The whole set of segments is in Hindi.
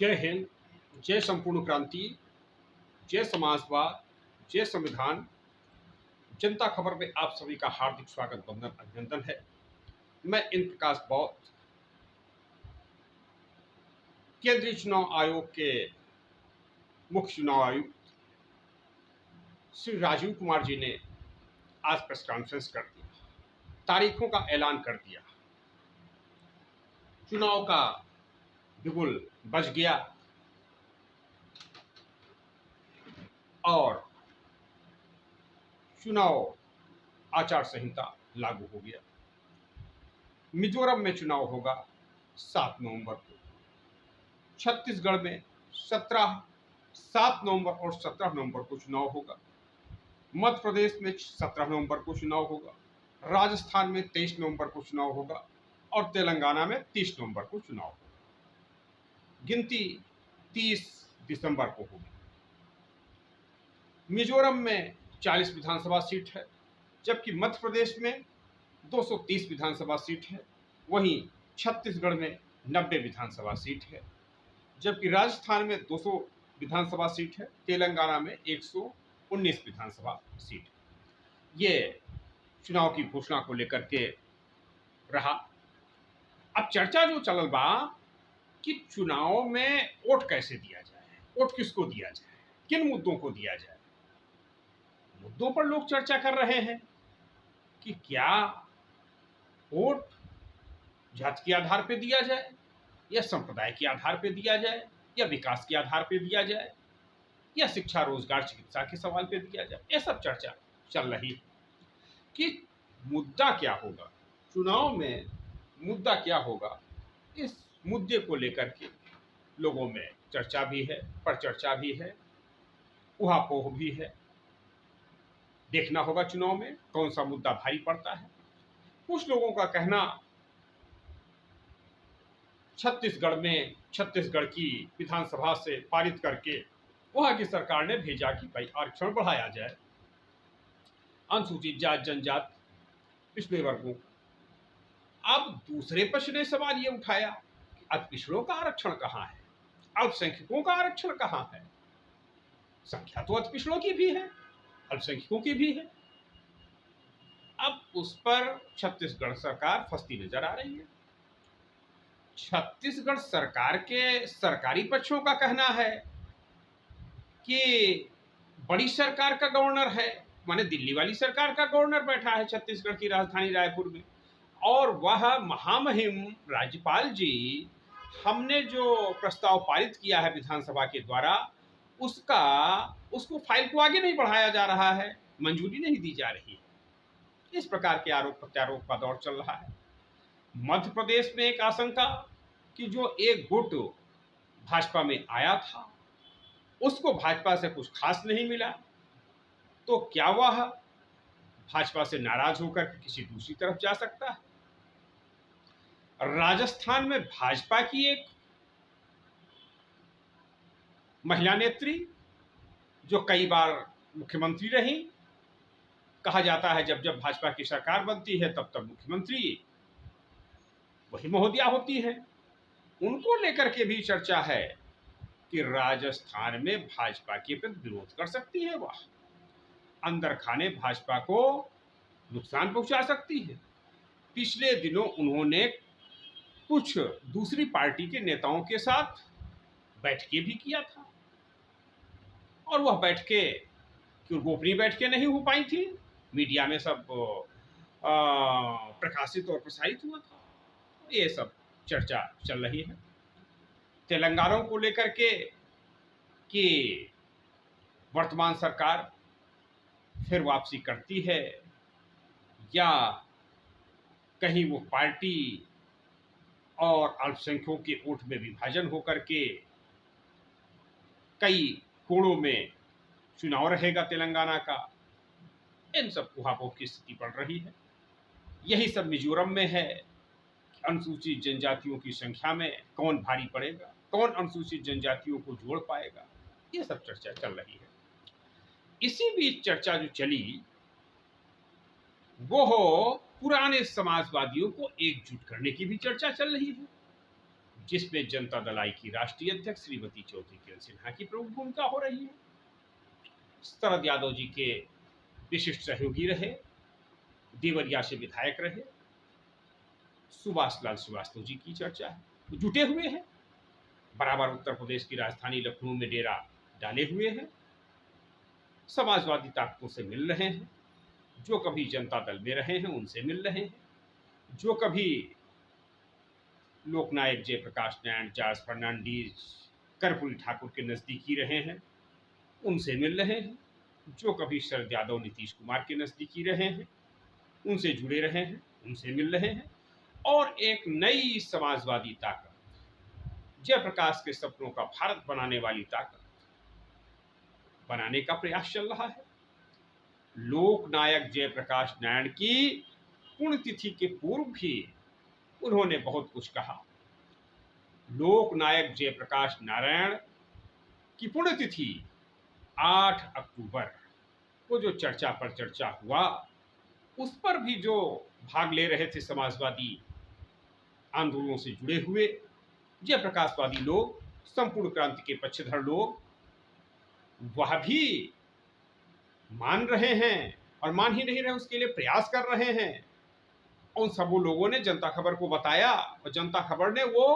जय हिंद, जय संपूर्ण क्रांति, जय समाजवाद, जय संविधान। जनता खबर में आप सभी का हार्दिक स्वागत, वंदन, अभिनंदन है। मैं इंद्र प्रकाश बौद्ध, केंद्रीय चुनाव आयोग के मुख्य चुनाव आयुक्त श्री राजीव कुमार जी ने आज प्रेस कॉन्फ्रेंस कर दिया, तारीखों का ऐलान कर दिया। चुनाव का बिगुल बज गया और चुनाव आचार संहिता लागू हो गया। मिजोरम में चुनाव होगा 7 नवंबर को, छत्तीसगढ़ में 7 नवंबर और 17 नवंबर को चुनाव होगा, मध्य प्रदेश में 17 नवंबर को चुनाव होगा, राजस्थान में 23 नवंबर को चुनाव होगा और तेलंगाना में 30 नवंबर को चुनाव होगा। गिनती 30 दिसंबर को होगी। मिजोरम में 40 विधानसभा सीट है, जबकि मध्य प्रदेश में 230 विधानसभा सीट है। वहीं छत्तीसगढ़ में 90 विधानसभा सीट है, जबकि राजस्थान में 200 विधानसभा सीट है, तेलंगाना में 119 विधानसभा सीट है। ये चुनाव की घोषणा को लेकर के रहा। अब चर्चा जो चलल बा कि चुनाव में वोट कैसे दिया जाए, वोट किसको दिया जाए, किन मुद्दों को दिया जाए। मुद्दों पर लोग चर्चा कर रहे हैं कि क्या वोट जात के आधार पर दिया जाए या संप्रदाय के आधार पर दिया जाए या विकास के आधार पर दिया जाए या शिक्षा, रोजगार, चिकित्सा के सवाल पे दिया जाए। ये सब चर्चा चल रही है कि मुद्दा क्या होगा, चुनाव में मुद्दा क्या होगा। इस मुद्दे को लेकर के लोगों में चर्चा भी है, परिचर्चा भी है, उहापोह भी है। देखना होगा चुनाव में कौन सा मुद्दा भारी पड़ता है। कुछ लोगों का कहना छत्तीसगढ़ की विधानसभा से पारित करके वहां की सरकार ने भेजा कि भाई आरक्षण बढ़ाया जाए, अनुसूचित जात, जनजात, पिछड़े वर्गों। अब दूसरे पक्ष ने सवाल ये उठाया कि अब पिछड़ों का आरक्षण कहाँ है, अल्पसंख्यकों का आरक्षण कहाँ है। संख्या तो अति पिछड़ों की भी है, अल्पसंख्यकों की भी है। अब उस पर छत्तीसगढ़ सरकार फंसती नजर आ रही है। छत्तीसगढ़ सरकार के सरकारी पक्षों का कहना है कि बड़ी सरकार का गवर्नर है, माने दिल्ली वाली सरकार का गवर्नर बैठा है छत्तीसगढ़ की राजधानी रायपुर में, और वह महामहिम राज्यपाल जी, हमने जो प्रस्ताव पारित किया है विधानसभा के द्वारा उसको फाइल को आगे नहीं बढ़ाया जा रहा है, मंजूरी नहीं दी जा रही है। इस प्रकार के आरोप प्रत्यारोप का दौर चल रहा है। मध्य प्रदेश में एक आशंका कि जो एक गुट भाजपा में आया था उसको भाजपा से कुछ खास नहीं मिला, तो क्या वह भाजपा से नाराज होकर किसी दूसरी तरफ जा सकता है। राजस्थान में भाजपा की एक महिला नेत्री जो कई बार मुख्यमंत्री रही, कहा जाता है जब जब भाजपा की सरकार बनती है तब तब मुख्यमंत्री वही महोदया होती है, उनको लेकर के भी चर्चा है कि राजस्थान में भाजपा के प्रति विरोध कर सकती है, वह अंदर खाने भाजपा को नुकसान पहुंचा सकती है। पिछले दिनों उन्होंने कुछ दूसरी पार्टी के नेताओं के साथ बैठकें भी किया था और वह बैठकें क्यों गोपनीय बैठकें नहीं हो पाई थी, मीडिया में सब प्रकाशित और प्रसारित हुआ था। ये सब चर्चा चल रही है। तेलंगाना को लेकर के कि वर्तमान सरकार फिर वापसी करती है या कहीं वो पार्टी और अल्पसंख्यकों के वोट में विभाजन होकर के कई कोणों में चुनाव रहेगा तेलंगाना का। इन सब उहापोह की स्थिति बढ़ रही है। यही सब मिजोरम में है। अनुसूचित जनजातियों की संख्या में कौन भारी पड़ेगा, कौन अनुसूचित जनजातियों को जोड़ पाएगा, ये सब चर्चा चल रही है। इसी बीच चर्चा जो चली वो पुराने समाजवादियों को एकजुट करने की भी चर्चा चल रही है। जिसमें जनता दल आई की राष्ट्रीय अध्यक्ष श्रीमती ज्योति किरण सिन्हा की प्रमुख भूमिका हो रही है। शरद यादव जी के विशिष्ट सहयोगी रहे, देवरिया से विधायक रहे, सुभाष लाल श्रीवास्तव जी की चर्चा है, वो जुटे हुए हैं, बराबर उत्तर प्रदेश की राजधानी लखनऊ में डेरा डाले हुए हैं, समाजवादी ताकतों से मिल रहे हैं, जो कभी जनता दल में रहे हैं उनसे मिल रहे हैं, जो कभी लोकनायक जयप्रकाश नारायण, जॉर्ज फर्नांडीज, कर्पूरी ठाकुर के नजदीकी रहे हैं उनसे मिल रहे हैं, जो कभी शरद यादव, नीतीश कुमार के नजदीकी रहे हैं उनसे जुड़े रहे हैं, उनसे मिल रहे हैं, और एक नई समाजवादी ताकत, जयप्रकाश के सपनों का भारत बनाने वाली ताकत बनाने का प्रयास चल रहा है। लोकनायक जयप्रकाश नारायण की पुण्यतिथि के पूर्व भी उन्होंने बहुत कुछ कहा। लोकनायक जयप्रकाश नारायण की पुण्यतिथि 8 अक्टूबर को जो चर्चा पर चर्चा हुआ, उस पर भी जो भाग ले रहे थे समाजवादी आंदोलनों से जुड़े हुए जयप्रकाशवादी लोग, संपूर्ण क्रांति के पक्षधर लोग, वह भी मान रहे हैं, और मान ही नहीं रहे, उसके लिए प्रयास कर रहे हैं। उन सब लोगों ने जनता खबर को बताया, और जनता खबर ने वो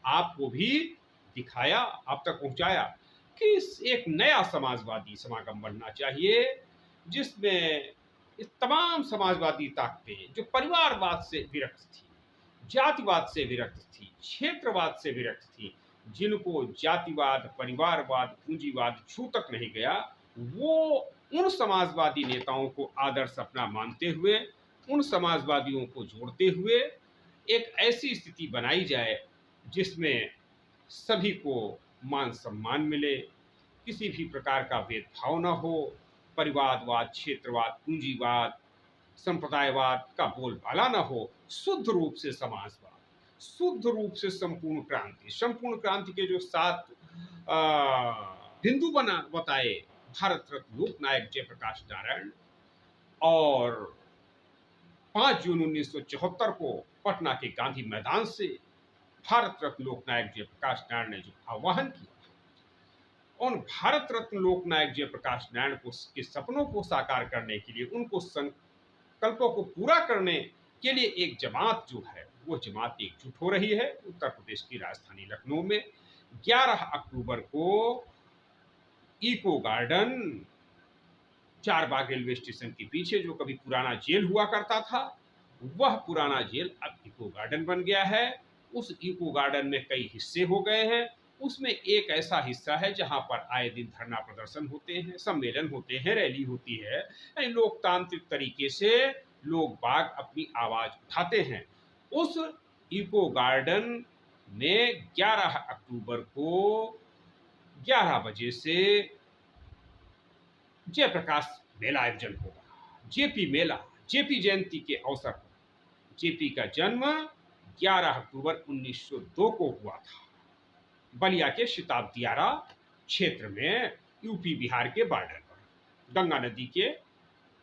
आपको भी दिखाया, आप तक पहुंचाया कि एक नया समाजवादी समागम बनना चाहिए, जिसमें इस तमाम समाजवादी ताकतें जो परिवारवाद से विरक्त थी, जातिवाद से विरक्त थी, क्षेत्रवाद से विरक्त थी, जिनको जातिवाद, परिवारवाद, पूंजीवाद छू तक नहीं गया, वो उन समाजवादी नेताओं को आदर्श अपना मानते हुए, उन समाजवादियों को जोड़ते हुए एक ऐसी स्थिति बनाई जाए जिसमें सभी को मान सम्मान मिले, किसी भी प्रकार का भेदभाव न हो, परिवारवाद, क्षेत्रवाद, पूंजीवाद, संप्रदायवाद का बोलबाला न हो, शुद्ध रूप से समाजवाद, शुद्ध रूप से संपूर्ण क्रांति के जो 7 बिंदु बताए भारत रत्न लोकनायक जयप्रकाश नारायण, और 5 जून 1974 को पटना के गांधी मैदान से भारत रत्न लोकनायक जयप्रकाश नारायण ने जो आह्वान किया, उन भारत रत्न लोकनायक जयप्रकाश नारायण को के सपनों को साकार करने के लिए, उनको संकल्पों को पूरा करने के लिए एक जमात जो है, वो जमात एकजुट हो रही है। उत्तर प्रदेश की राजधानी लखनऊ में 11 अक्टूबर को eco garden, Charbagh railway station के पीछे जो कभी पुराना जेल हुआ करता था, वह पुराना जेल अब इको गार्डन बन गया है। उस इको गार्डन में कई हिस्से हो गए हैं। उसमें एक ऐसा हिस्सा है जहां पर आए दिन धरना प्रदर्शन होते हैं, सम्मेलन होते हैं, रैली होती है, लोकतांत्रिक तरीके से लोग बाग अपनी आवाज उठाते हैं। उस इको गार्डन में 11 अक्टूबर को 11 बजे से जयप्रकाश मेला आयोजन होगा। जेपी मेला, जेपी जयंती के अवसर पर। जेपी का जन्म 11 अक्टूबर 1902 को हुआ था, बलिया के शताब्दियारा क्षेत्र में, यूपी बिहार के बॉर्डर पर, गंगा नदी के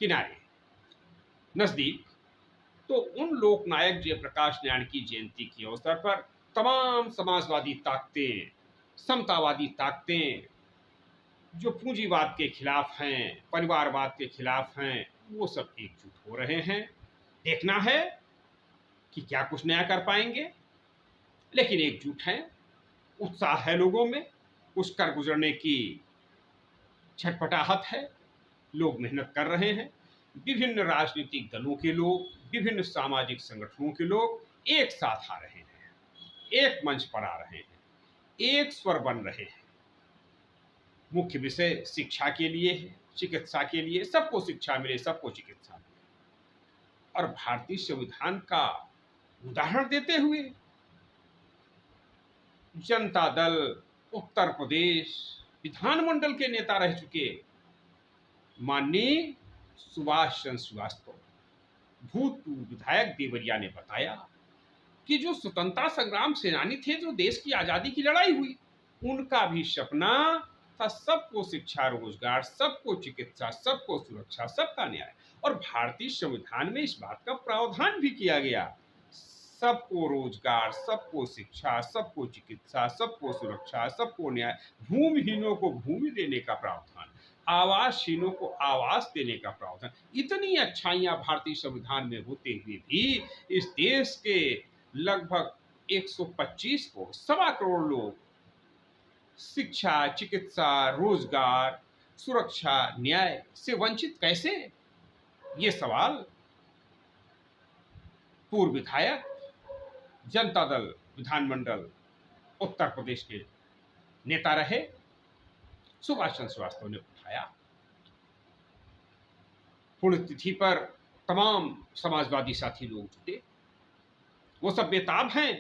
किनारे नजदीक। तो उन लोकनायक जयप्रकाश नारायण की जयंती के अवसर पर तमाम समाजवादी ताकतें, समतावादी ताकतें, जो पूंजीवाद के खिलाफ हैं, परिवारवाद के खिलाफ हैं, वो सब एकजुट हो रहे हैं। देखना है कि क्या कुछ नया कर पाएंगे, लेकिन एकजुट हैं, उत्साह है लोगों में, कुछ कर गुजरने की छटपटाहट है, लोग मेहनत कर रहे हैं। विभिन्न राजनीतिक दलों के लोग, विभिन्न सामाजिक संगठनों के लोग एक साथ आ रहे हैं, एक मंच पर आ रहे हैं, एक स्वर बन रहे हैं। मुख्य विषय शिक्षा के लिए है, चिकित्सा के लिए, सबको शिक्षा मिले, सबको चिकित्सा मिले। और भारतीय संविधान का उदाहरण देते हुए जनता दल उत्तर प्रदेश विधानमंडल के नेता रह चुके माननीय सुभाष चंद्र श्रीवास्तव, भूतपूर्व विधायक देवरिया, ने बताया कि जो स्वतंत्रता संग्राम सेनानी थे, जो देश की आजादी की लड़ाई हुई, उनका भी सपना था सबको शिक्षा, रोजगार, सबको चिकित्सा, सबको सुरक्षा, सबका न्याय। और भारतीय संविधान में इस बात का प्रावधान भी किया गया, सबको रोजगार, सबको शिक्षा, सबको चिकित्सा, सबको सुरक्षा, सबको न्याय, भूमिहीनों को भूमि देने का प्रावधान, आवासहीनों को आवास देने का प्रावधान, इतनी अच्छाइयां भारतीय संविधान में होते हुए भी इस देश के लगभग 125 को 1.25 करोड़ लोग शिक्षा, चिकित्सा, रोजगार, सुरक्षा, न्याय से वंचित कैसे? ये सवाल पूर्व विधायक जनता दल विधानमंडल उत्तर प्रदेश के नेता रहे सुभाष चंद्र श्रीवास्तव ने उठाया। पुण्यतिथि पर तमाम समाजवादी साथी लोग जुटे। वो सब बेताब हैं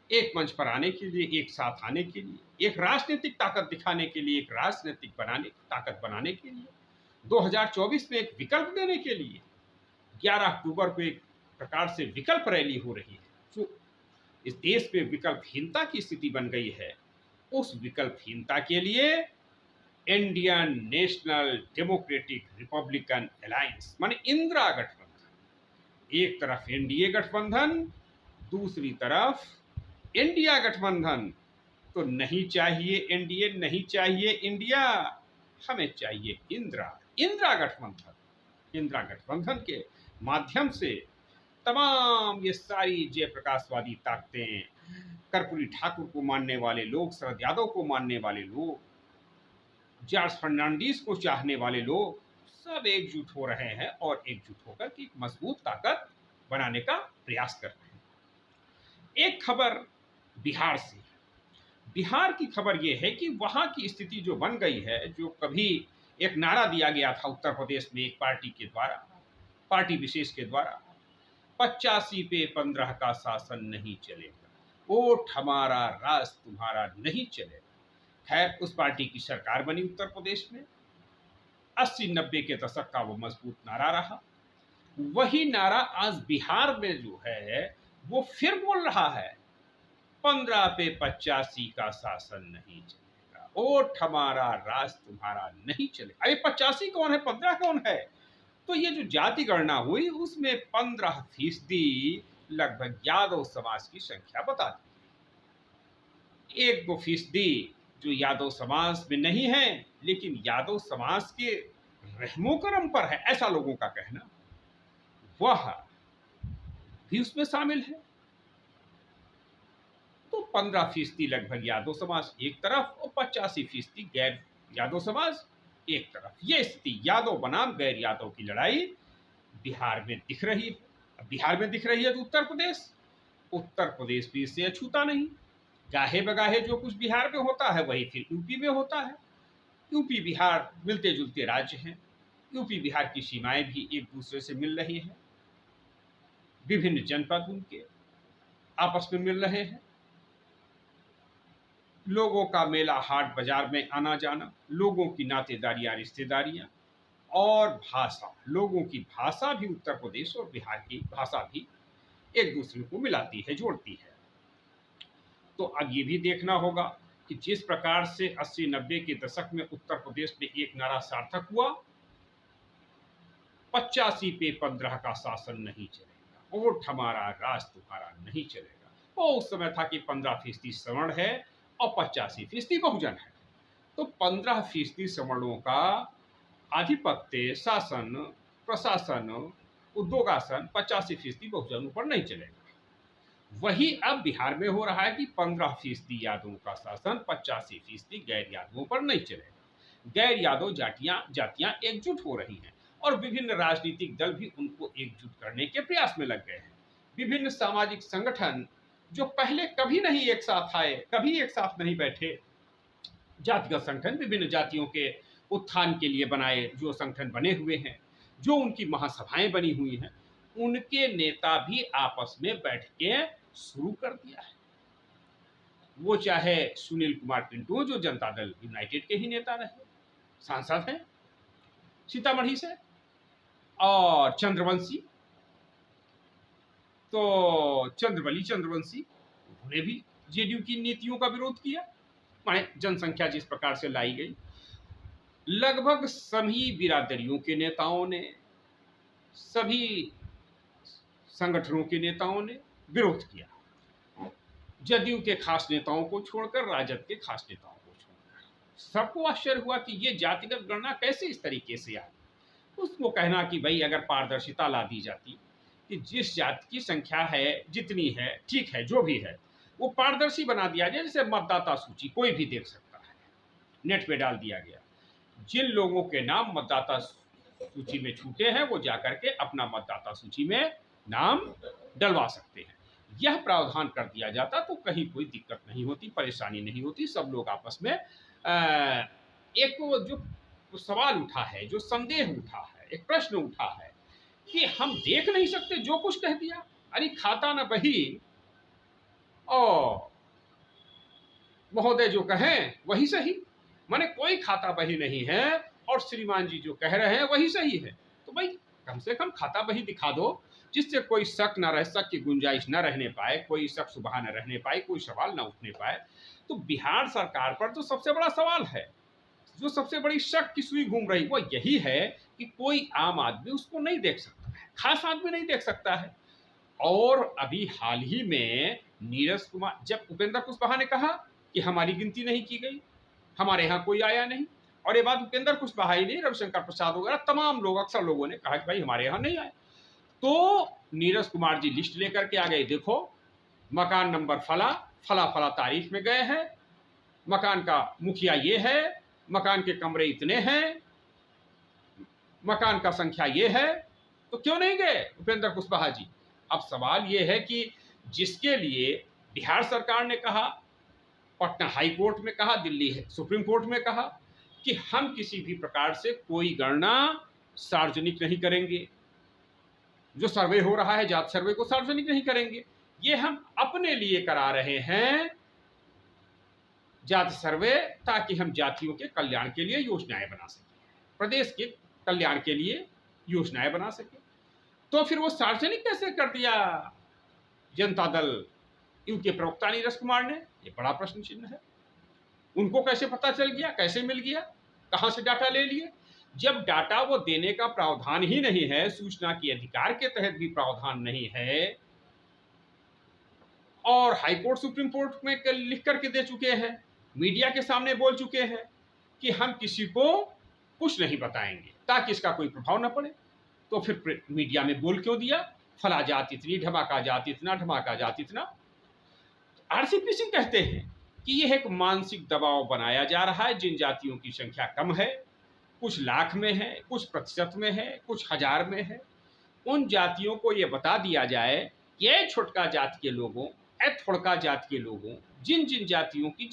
एक मंच पर आने के लिए, एक साथ आने के लिए, एक राजनीतिक ताकत दिखाने के लिए, एक राजनीतिक ताकत बनाने के लिए, 2024 में एक विकल्प देने के लिए। 11 अक्टूबर को एक प्रकार से विकल्प रैली हो रही है। जो इस देश में विकल्पहीनता की स्थिति बन गई है, उस विकल्पहीनता के लिए Indian national democratic Republican alliance माने इंदिरा गठबंधन, एक तरफ एनडीए गठबंधन, दूसरी तरफ इंडिया गठबंधन। तो नहीं चाहिए एनडीए, नहीं चाहिए इंडिया, हमें चाहिए इंदिरा गठबंधन। इंदिरा गठबंधन के माध्यम से तमाम ये सारी जयप्रकाशवादी ताकतें, कर्पूरी ठाकुर को मानने वाले लोग, शरद यादव को मानने वाले लोग, जॉर्ज फर्नांडीज को चाहने वाले लोग सब एकजुट हो रहे हैं और एकजुट होकर एक मजबूत ताकत बनाने का प्रयास कर रहे हैं। एक खबर बिहार से, बिहार की खबर यह है कि वहां की स्थिति जो बन गई है, जो कभी एक नारा दिया गया था उत्तर प्रदेश में एक पार्टी के द्वारा, पार्टी विशेष के द्वारा, 85 पे 15 का शासन नहीं चलेगा, वोट हमारा राज तुम्हारा नहीं चलेगा। खैर, उस पार्टी की सरकार बनी उत्तर प्रदेश में। 80-90 के दशक का वो मजबूत नारा रहा। वही नारा आज बिहार में जो है वो फिर बोल रहा है, 15 पे 85 का शासन नहीं चलेगा, वोट हमारा राज तुम्हारा नहीं चलेगा। अरे 85 कौन है, 15 कौन है? तो ये जो जाति गणना हुई उसमें 15% लगभग यादव समाज की संख्या बता दी। 1-2% जो यादव समाज में नहीं है लेकिन यादव समाज के रहमो करम पर है, ऐसा लोगों का कहना, वह भी उसमें शामिल है। तो 15% लगभग यादव समाज एक तरफ और 85% गैर यादव समाज एक तरफ। ये स्थिति यादव बनाम गैर यादव की लड़ाई बिहार में दिख रही है। बिहार में दिख रही है तो उत्तर प्रदेश भी इससे अछूता नहीं। गाहे बगाहे जो कुछ बिहार में होता है वही फिर यूपी में होता है। यूपी बिहार मिलते जुलते राज्य हैं। यूपी बिहार की सीमाएं भी एक दूसरे से मिल रही हैं। विभिन्न जनपद उनके आपस में मिल रहे हैं। लोगों का मेला हाट बाजार में आना जाना, लोगों की नातेदारियां, रिश्तेदारियां और भाषा, लोगों की भाषा भी उत्तर प्रदेश और बिहार की भाषा भी एक दूसरे को मिलाती है, जोड़ती है। तो अब ये भी देखना होगा कि जिस प्रकार से 80-90 के दशक में उत्तर प्रदेश में एक नारा सार्थक हुआ, 85 पे 15 का शासन नहीं चलेगा, वोट हमारा राज तुम्हारा नहीं चलेगा। वो उस समय था कि 15% सवर्ण है और 85% बहुजन है। तो 15% सवर्णों का आधिपत्य, शासन, प्रशासन, उद्योगासन 85% बहुजनों पर नहीं चलेगा। वही अब बिहार में हो रहा है कि 15% यादवों का शासन, 85% गैर यादवों पर नहीं चलेगा। गैर यादव जातियां एकजुट हो रही हैं और विभिन्न राजनीतिक दल भी उनको एकजुट करने के प्रयास में लग गए हैं। विभिन्न सामाजिक संगठन जो पहले कभी नहीं एक साथ आए, कभी एक साथ नहीं बैठे, जातिगत संगठन विभिन्न जातियों के उत्थान के लिए बनाए जो संगठन बने हुए हैं, जो उनकी महासभाएं बनी हुई हैं, उनके नेता भी आपस में बैठ के शुरू कर दिया है। वो चाहे सुनील कुमार पिंटू जो जनता दल यूनाइटेड के ही नेता रहे, सांसद हैं सीतामढ़ी से, और चंद्रवंशी, तो चंद्रवंशी, उन्होंने भी जेडीयू की नीतियों का विरोध किया। माने जनसंख्या जिस प्रकार से लाई गई, लगभग सभी बिरादरियों के नेताओं ने, सभी संगठनों के नेताओं ने, विरोध किया, जदयू के खास नेताओं को छोड़कर, राजद के खास नेताओं को छोड़कर। सबको आश्चर्य हुआ कि ये जातिगत गणना कैसे इस तरीके से आई। उसको कहना कि भाई अगर पारदर्शिता ला दी जाती कि जिस जाति की संख्या है जितनी है, ठीक है, जो भी है वो पारदर्शी बना दिया जाए, जैसे मतदाता सूची कोई भी देख सकता है, नेट पे डाल दिया गया, जिन लोगों के नाम मतदाता सूची में छूटे हैं वो जाकर के अपना मतदाता सूची में नाम डलवा सकते हैं। यह प्रावधान कर दिया जाता तो कहीं कोई दिक्कत नहीं होती, परेशानी नहीं होती। सब लोग आपस में एक जो सवाल उठा है, जो संदेह उठा है, एक प्रश्न उठा है कि हम देख नहीं सकते, जो कुछ कह दिया, अरे खाता न बही और महोदय जो कहें वही सही। माने कोई खाता बही नहीं है और श्रीमान जी जो कह रहे हैं वही सही है। तो भाई कम से कम खाता बही दिखा दो, जिससे कोई शक न रह, शक की गुंजाइश न रहने पाए, कोई शक सुबह न रहने पाए, कोई सवाल न उठने पाए। तो बिहार सरकार पर तो सबसे बड़ा सवाल है, जो सबसे बड़ी शक की सुई घूम रही वो यही है कि कोई आम आदमी उसको नहीं देख सकता है, खास आदमी नहीं देख सकता है। और अभी हाल ही में नीरज कुमार, जब उपेंद्र कुशवाहा ने कहा कि हमारी गिनती नहीं की गई, हमारे यहाँ कोई आया नहीं, और ये बात उपेंद्र कुशवाहा ही नहीं, रविशंकर प्रसाद वगैरह तमाम लोग, अक्सर लोगों ने कहा कि भाई हमारे यहाँ नहीं आए। तो नीरज कुमार जी लिस्ट लेकर के आ गए, देखो मकान नंबर फला फला फला तारीख में गए हैं, मकान का मुखिया ये है, मकान के कमरे इतने हैं, मकान का संख्या ये है। तो क्यों नहीं गए उपेंद्र कुशवाहा जी? अब सवाल ये है कि जिसके लिए बिहार सरकार ने कहा, पटना हाई कोर्ट में कहा, दिल्ली सुप्रीम कोर्ट में कहा कि हम किसी भी प्रकार से कोई गणना सार्वजनिक नहीं करेंगे, जो सर्वे हो रहा है जाति सर्वे को सार्वजनिक नहीं करेंगे, ये हम अपने लिए करा रहे हैं जाति सर्वे, ताकि हम जातियों के कल्याण के लिए योजनाएं बना सकें, प्रदेश के कल्याण के लिए योजनाएं बना सकें। तो फिर वो सार्वजनिक कैसे कर दिया जनता दल यू के प्रवक्ता नीरज कुमार ने? ये बड़ा प्रश्न चिन्ह है। उनको कैसे पता चल गया, कैसे मिल गया, कहां से डाटा ले लिए? जब डाटा वो देने का प्रावधान ही नहीं है, सूचना के अधिकार के तहत भी प्रावधान नहीं है, और हाईकोर्ट सुप्रीम कोर्ट में लिख करके दे चुके हैं, मीडिया के सामने बोल चुके हैं कि हम किसी को कुछ नहीं बताएंगे ताकि इसका कोई प्रभाव न पड़े, तो फिर मीडिया में बोल क्यों दिया फला जाति इतनी, ढमाका जाति इतना, ढमाका जाति इतना? आरसीपी सिंह कहते हैं कि यह एक मानसिक दबाव बनाया जा रहा है, जिन जातियों की संख्या कम है, कुछ लाख में है, कुछ प्रतिशत में है, कुछ हजार में है, उन जातियों को यह बता दिया जाए कि ये छोटका जाति के लोगों, ए थोड़का जाति के लोगों, जिन जिन जातियों की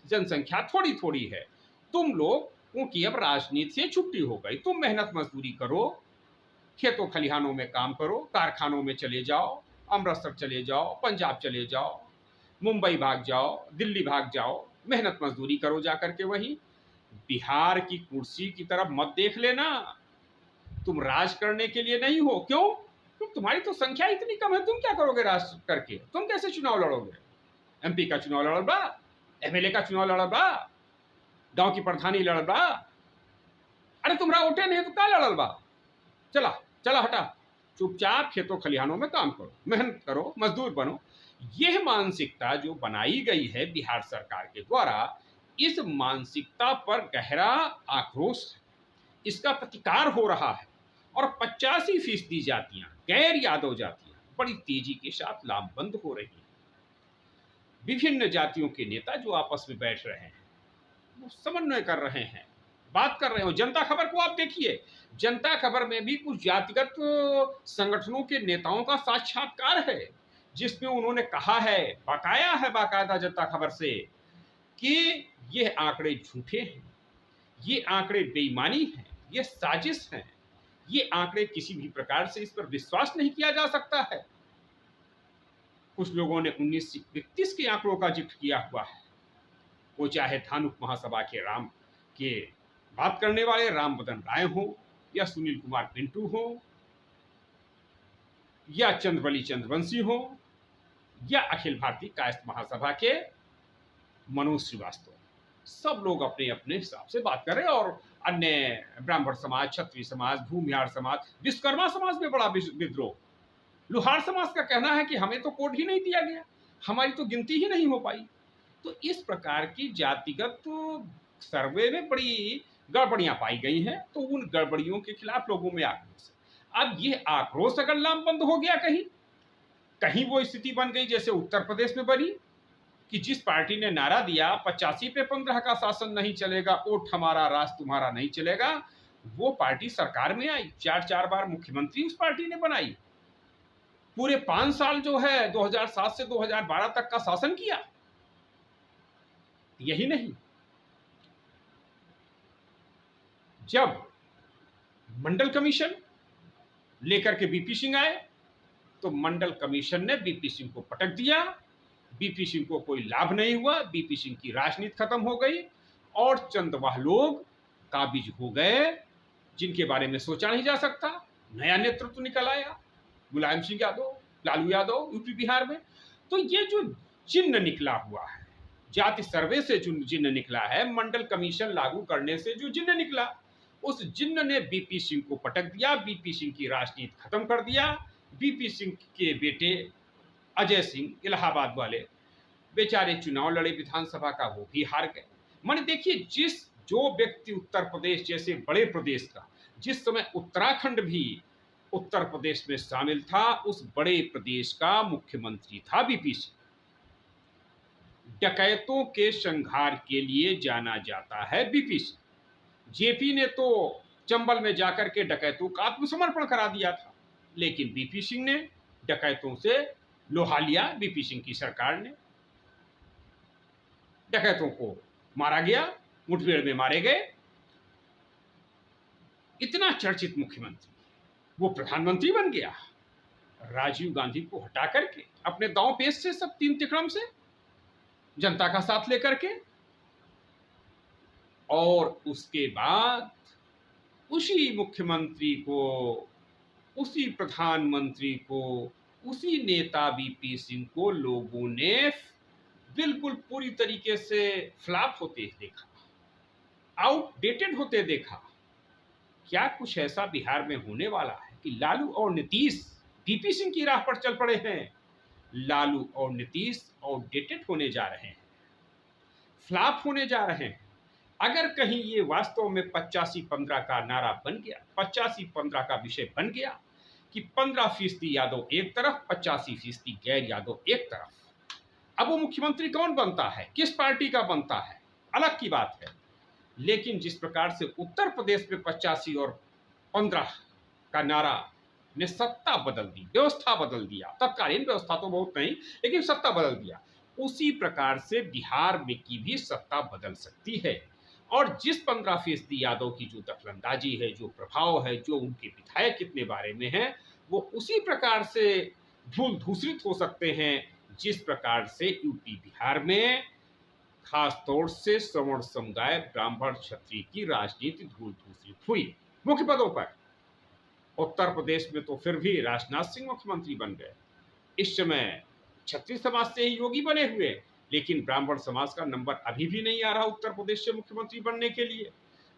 जनसंख्या थोड़ी थोड़ी है, तुम लोग क्योंकि अब राजनीति से छुट्टी हो गई, तुम मेहनत मजदूरी करो, खेतों खलिहानों में काम करो, कारखानों में चले जाओ, अमृतसर चले जाओ, पंजाब चले जाओ, मुंबई भाग जाओ, दिल्ली भाग जाओ, मेहनत मजदूरी करो जाकर के। वहीं बिहार की कुर्सी की तरफ मत देख लेना, तुम राज करने के लिए नहीं हो। क्यों? क्योंकि तुम्हारी तो संख्या इतनी कम है, तुम क्या करोगे राज करके? तुम कैसे चुनाव लड़ोगे? एमपी का चुनाव लड़बा, एमएलए का चुनाव लड़बा, गांव की प्रधानी लड़बा? अरे तुम्हारा वोटे नहीं तो क्या लड़बा? चला चला हटा, चुपचाप खेतों खलिहानों में काम करो, मेहनत करो, मजदूर बनो। यह मानसिकता जो बनाई गई है बिहार सरकार के द्वारा, इस मानसिकता पर गहरा आक्रोश, इसका प्रतिकार हो रहा है, और 85% जातियां, गैर यादव जातियां बड़ी तेजी के साथ लामबंद हो रही हैं। विभिन्न जातियों के नेता जो आपस में बैठ रहे हैं, वो समन्वय कर रहे हैं, बात कर रहे हो। जनता खबर को आप देखिए, जनता खबर में भी कुछ जातिगत संगठनों के नेताओं का साक्षात्कार है, जिसमें उन्होंने कहा है, बताया है बाकायदा जनता खबर से, कि ये आंकड़े झूठे हैं, ये आंकड़े बेईमानी हैं, ये साजिश हैं, ये आंकड़े किसी भी प्रकार से इस पर विश्वास नहीं किया जा सकता है। कुछ लोगों ने 1931 के आंकड़ों का जिक्र किया हुआ है, वो चाहे धानुक महासभा के बात करने वाले राम बदन राय हो, या सुनील कुमार पिंटू हो, या चंद्रबली चंद्रवंशी हो, या अखिल भारतीय कायस्थ महासभा के मनोज श्रीवास्तव, सब लोग अपने अपने हिसाब से बात कर रहे हैं। और अन्य ब्राह्मण समाज, क्षत्रिय समाज, भूमिहार समाज, विश्वकर्मा समाज में बड़ा विद्रोह, लोहार समाज का कहना है कि हमें तो कोड ही नहीं दिया गया, हमारी तो गिनती ही नहीं हो पाई। तो इस प्रकार की जातिगत सर्वे में बड़ी गड़बड़ियां पाई गई हैं, तो उन गड़बड़ियों के खिलाफ लोगों में आक्रोश है। अब ये आक्रोश अगर लामबंद हो गया, कहीं कहीं वो स्थिति बन गई जैसे उत्तर प्रदेश में बनी कि जिस पार्टी ने नारा दिया 85 पे 15 का शासन नहीं चलेगा, वोट हमारा राज तुम्हारा नहीं चलेगा, वो पार्टी सरकार में आई, 4 बार मुख्यमंत्री उस पार्टी ने बनाई, पूरे 5 साल जो है 2007 से 2012 तक का शासन किया। यही नहीं, जब मंडल कमीशन लेकर के बीपी सिंह आए तो मंडल कमीशन ने बीपी सिंह को पटक दिया, बीपी सिंह को कोई लाभ नहीं हुआ, बीपी सिंह की राजनीति खत्म हो गई और चंद वह लोग काबिज हो गए जिनके बारे में सोचा नहीं जा सकता। नया नेतृत्व निकल आया, मुलायम सिंह यादव, लालू यादव यूपी बिहार में। तो ये जो चिन्ह निकला हुआ है, जाति सर्वे से जो चिन्ह निकला है, मंडल कमीशन लागू करने से जो चिन्ह निकला, उस चिन्ह ने बीपी सिंह को पटक दिया, बीपी सिंह की राजनीति खत्म कर दिया। बीपी सिंह के बेटे अजय सिंह इलाहाबाद वाले बेचारे चुनाव लड़े विधानसभा का, वो भी हार गए। माने देखिए, जो व्यक्ति उत्तर प्रदेश जैसे बड़े प्रदेश का, जिस समय उत्तराखंड भी उत्तर प्रदेश में शामिल था, उस बड़े प्रदेश का मुख्यमंत्री था बीपी सिंह। डकैतों के संहार के लिए जाना जाता है बीपी सिंह। जेपी ने तो चंबल में जाकर के डकैतों का आत्मसमर्पण करा दिया था, लेकिन बीपी सिंह ने डकैतों से लोहा लिया। बीपी सिंह की सरकार ने डकैतों को मारा गया, मुठभेड़ में मारे गए। इतना चर्चित मुख्यमंत्री वो प्रधानमंत्री बन गया, राजीव गांधी को हटा करके अपने दांव पेच से, सब 3 तिक्रम से, जनता का साथ लेकर के। और उसके बाद उसी मुख्यमंत्री को, उसी प्रधानमंत्री को, उसी नेता बीपी सिंह को लोगों ने बिल्कुल पूरी तरीके से फ्लॉप होते देखा, आउटडेटेड होते देखा। क्या कुछ ऐसा बिहार में होने वाला है कि लालू और नीतीश बीपी सिंह की राह पर चल पड़े हैं? लालू और नीतीश आउटडेटेड होने जा रहे हैं, फ्लॉप होने जा रहे हैं। अगर कहीं ये वास्तव में 85-15 का नारा बन गया, 85-15 का विषय बन गया कि 15% यादव एक तरफ, 85% गैर यादव एक तरफ, अब वो मुख्यमंत्री कौन बनता है, किस पार्टी का बनता है, अलग की बात है। लेकिन जिस प्रकार से उत्तर प्रदेश में 85 और 15 का नारा ने सत्ता बदल दी, व्यवस्था बदल दिया, तत्कालीन व्यवस्था तो बहुत नहीं, लेकिन सत्ता बदल दिया, उसी प्रकार से बिहार में की भी सत्ता बदल सकती है। और जिस 15% यादव की जो दखलंदाजी है, जो प्रभाव है, जो उनके विधायक कितने बारे में है, वो उसी प्रकार से धूल धूसरित हो सकते हैं जिस प्रकार से यूपी बिहार में खास तौर से सवर्ण समुदाय, ब्राह्मण, क्षत्रिय की राजनीति धूल धूसरित हुई मुख्य पदों पर। उत्तर प्रदेश में तो फिर भी राजनाथ सिंह मुख्यमंत्री बन गए, इस समय क्षत्रिय समाज से ही योगी बने हुए, लेकिन ब्राह्मण समाज का नंबर अभी भी नहीं आ रहा उत्तर प्रदेश से मुख्यमंत्री बनने के लिए।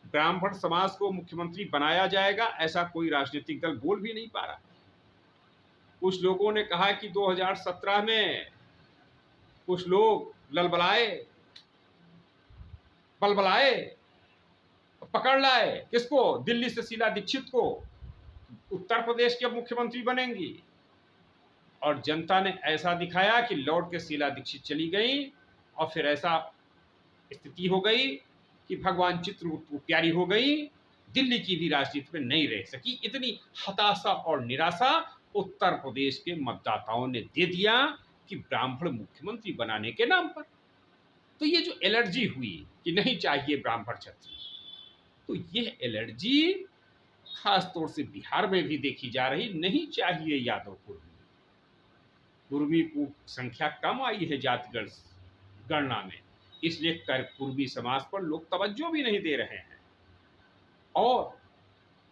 ब्राह्मण समाज को मुख्यमंत्री बनाया जाएगा ऐसा कोई राजनीतिक दल बोल भी नहीं पा रहा। कुछ लोगों ने कहा कि 2017 में कुछ लोग ललबलाए, बलबलाए, पकड़ लाए किसको, दिल्ली से शीला दीक्षित को, उत्तर प्रदेश के मुख्यमंत्री बनेंगी। और जनता ने ऐसा दिखाया कि लौट के शीला दीक्षित चली गई और फिर ऐसा स्थिति हो गई कि भगवान चित्रगुप्त को प्यारी हो गई, दिल्ली की भी राजनीति में नहीं रह सकी। इतनी हताशा और निराशा उत्तर प्रदेश के मतदाताओं ने दे दिया कि ब्राह्मण मुख्यमंत्री बनाने के नाम पर। तो ये जो एलर्जी हुई कि नहीं चाहिए ब्राह्मण क्षत्रिय, तो ये एलर्जी खास तौर से बिहार में भी देखी जा रही। नहीं चाहिए यादव कुर्मी, कुर्मी की संख्या कम आई है जाति गणना में, इसलिए कुर्मी समाज पर लोग तवज्जो भी नहीं दे रहे हैं। और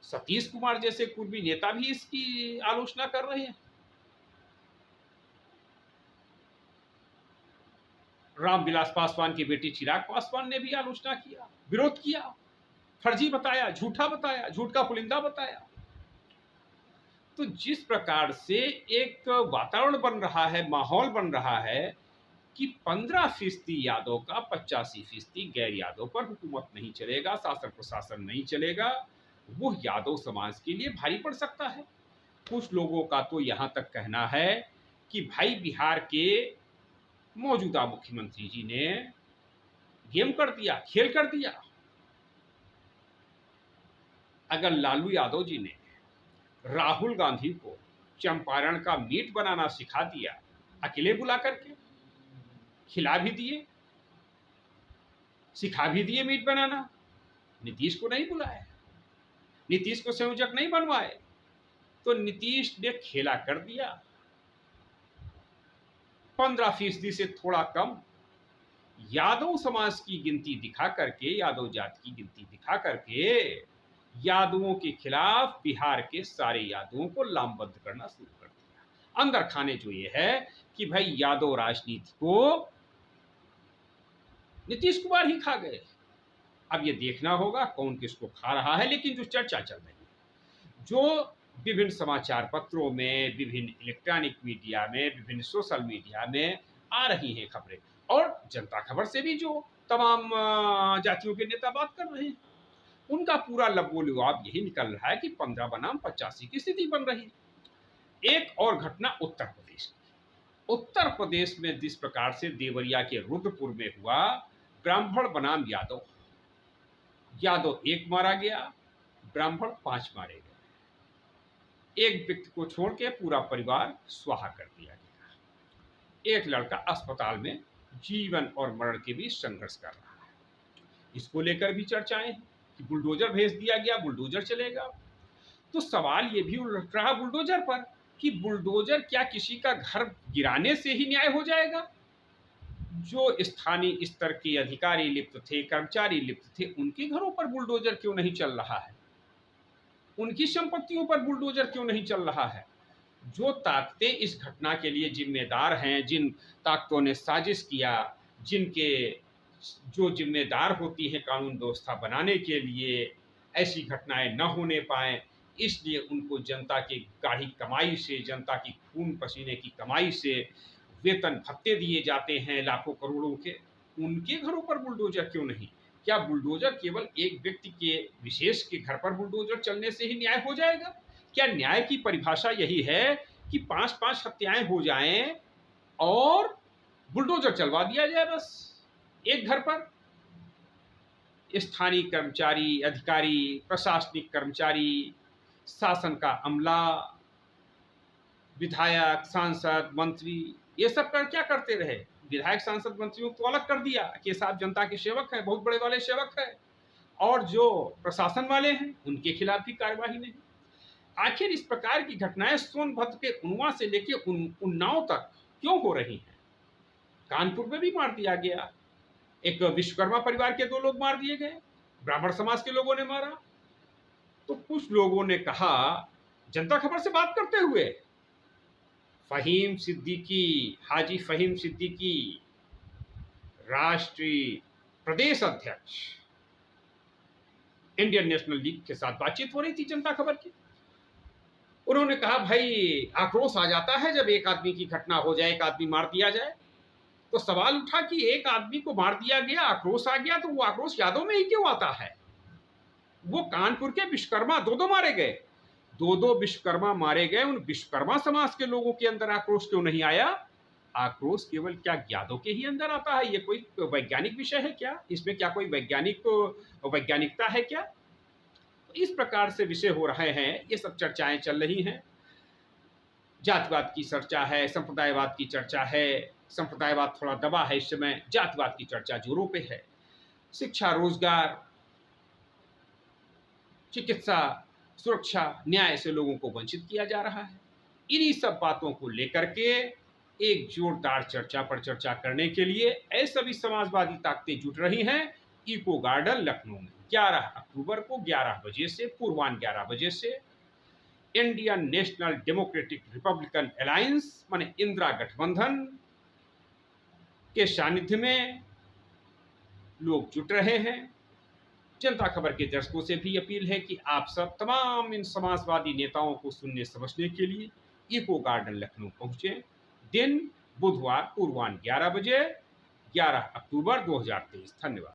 सतीश कुमार जैसे कुर्मी नेता भी इसकी आलोचना कर रहे हैं। रामविलास पासवान की बेटी चिराग पासवान ने भी आलोचना किया, विरोध किया, फर्जी बताया, झूठा बताया, झूठ का पुलिंदा बताया। तो जिस प्रकार से एक वातावरण बन रहा है, माहौल बन रहा है कि 15% यादव का 85% गैर यादव पर हुकूमत नहीं चलेगा, शासन प्रशासन नहीं चलेगा, वो यादव समाज के लिए भारी पड़ सकता है। कुछ लोगों का तो यहाँ तक कहना है कि भाई बिहार के मौजूदा मुख्यमंत्री जी ने गेम कर दिया, खेल कर दिया। अगर लालू यादव जी ने राहुल गांधी को चंपारण का मीट बनाना सिखा दिया, अकेले बुला करके खिला भी दिए, सिखा भी दिए मीट बनाना, नीतीश को नहीं बुलाए, नीतीश को संयोजक नहीं बनवाए, तो नीतीश ने खेला कर दिया। 15% से थोड़ा कम यादव समाज की गिनती दिखा करके, यादव जाति की गिनती दिखा करके यादवों के खिलाफ बिहार के सारे यादवों को लामबंद करना शुरू कर दिया। अंदर खाने जो ये है कि भाई यादव राजनीति को नीतीश कुमार ही खा गए। अब ये देखना होगा कौन किसको खा रहा है, लेकिन जो चर्चा चल रही है, जो विभिन्न समाचार पत्रों में, विभिन्न इलेक्ट्रॉनिक मीडिया में, विभिन्न सोशल मीडिया में आ रही हैं खबरें, और जनता खबर से भी जो तमाम जातियों के नेता बात कर रहे हैं, उनका पूरा लबोलुआब यही निकल रहा है कि 15 बनाम 85 की स्थिति बन रही है। एक और घटना उत्तर प्रदेश की। उत्तर प्रदेश में जिस प्रकार से देवरिया के रुद्रपुर में हुआ, ब्राह्मण बनाम यादव, यादव 1 मारा गया, ब्राह्मण 5 मारे गए। एक व्यक्ति को छोड़ के पूरा परिवार स्वाहा कर दिया गया। एक लड़का अस्पताल में जीवन और मरण के बीच संघर्ष कर रहा है। इसको लेकर भी चर्चाएं हैं कि बुलडोजर भेज दिया गया, बुलडोजर चलेगा। तो सवाल ये भी उठ रहा बुलडोजर पर कि बुलडोजर क्या किसी का घर गिराने से ही न्याय हो जाएगा? जो स्थानीय स्तर के अधिकारी लिप्त थे, कर्मचारी लिप्त थे, उनके घरों पर बुलडोजर क्यों नहीं चल रहा है? उनकी संपत्तियों पर बुलडोजर क्यों नहीं चल रहा है? जो ताकतें इस घटना के लिए जिम्मेदार हैं, जिन ताकतों ने साजिश किया, जिनके जो जिम्मेदार होती हैं कानून व्यवस्था बनाने के लिए, ऐसी घटनाएं न होने पाएं, इसलिए उनको जनता की गाढ़ी कमाई से, जनता की खून पसीने की कमाई से वेतन भत्ते दिए जाते हैं लाखों करोड़ों के, उनके घरों पर बुलडोजर क्यों नहीं? क्या बुलडोजर केवल एक व्यक्ति के विशेष के घर पर बुलडोजर चलने से ही न्याय हो जाएगा? क्या न्याय की परिभाषा यही है कि 5-5 हत्याएं हो जाएं और बुलडोजर चलवा दिया जाए बस एक घर पर? स्थानीय कर्मचारी, अधिकारी, प्रशासनिक कर्मचारी, शासन का अमला, विधायक, सांसद, मंत्री, ये सब कर क्या करते रहे? विधायक, सांसद, मंत्रियों को अलग कर दिया कि साहब जनता के सेवक हैं, बहुत बड़े वाले सेवक हैं, और जो प्रशासन वाले हैं उनके खिलाफ भी कार्यवाही नहीं। आखिर इस प्रकार की घटनाएं सोनभद्र के उन्वा से लेकर उन्नाव तक क्यों हो रही हैं? कानपुर में भी मार दिया गया, एक विश्वकर्मा परिवार के 2 लोग मार दिए गए, ब्राह्मण समाज के लोगों ने मारा। तो कुछ लोगों ने कहा, जनता खबर से बात करते हुए, फहीम सिद्दीकी, हाजी फहीम सिद्दीकी, राष्ट्रीय प्रदेश अध्यक्ष, इंडियन नेशनल लीग के साथ बातचीत हो रही थी जनता खबर की। उन्होंने कहा भाई आक्रोश आ जाता है जब एक आदमी की घटना हो जाए, एक आदमी मार दिया जाए। तो सवाल उठा कि एक आदमी को मार दिया गया, आक्रोश आ गया, तो वो आक्रोश यादव में ही क्यों आता है? वो कानपुर के विश्वकर्मा 2-2 मारे गए, 2-2 विश्वकर्मा मारे गए, उन विश्वकर्मा समाज के लोगों के अंदर आक्रोश क्यों नहीं आया? आक्रोश केवल क्या यादव के ही अंदर आता है? ये कोई वैज्ञानिक विषय है क्या? इसमें क्या कोई वैज्ञानिकता है क्या? इस प्रकार से विषय हो रहे हैं, ये सब चर्चाएं चल रही हैं। जातिवाद की चर्चा है, संप्रदायवाद की चर्चा है, संप्रदायवाद थोड़ा दबा है इस समय, जातिवाद की चर्चा जोरों पे है। शिक्षा, रोजगार, चिकित्सा, सुरक्षा, न्याय से लोगों को वंचित किया जा रहा है। इन्हीं सब बातों को लेकर के एक जोरदार चर्चा पर चर्चा करने के लिए ऐसे सभी समाजवादी ताकतें जुट रही हैं। इको गार्डन लखनऊ में 11 अक्टूबर को 11 बजे से, पूर्वाह्न 11 बजे से Indian national democratic Republican alliance माने इंदिरा गठबंधन के सानिध्य में लोग जुट रहे हैं। जनता खबर के दर्शकों से भी अपील है कि आप सब तमाम इन समाजवादी नेताओं को सुनने समझने के लिए इको गार्डन लखनऊ पहुंचे। दिन बुधवार पूर्वाह्न 11 बजे, 11 अक्टूबर 2023। धन्यवाद।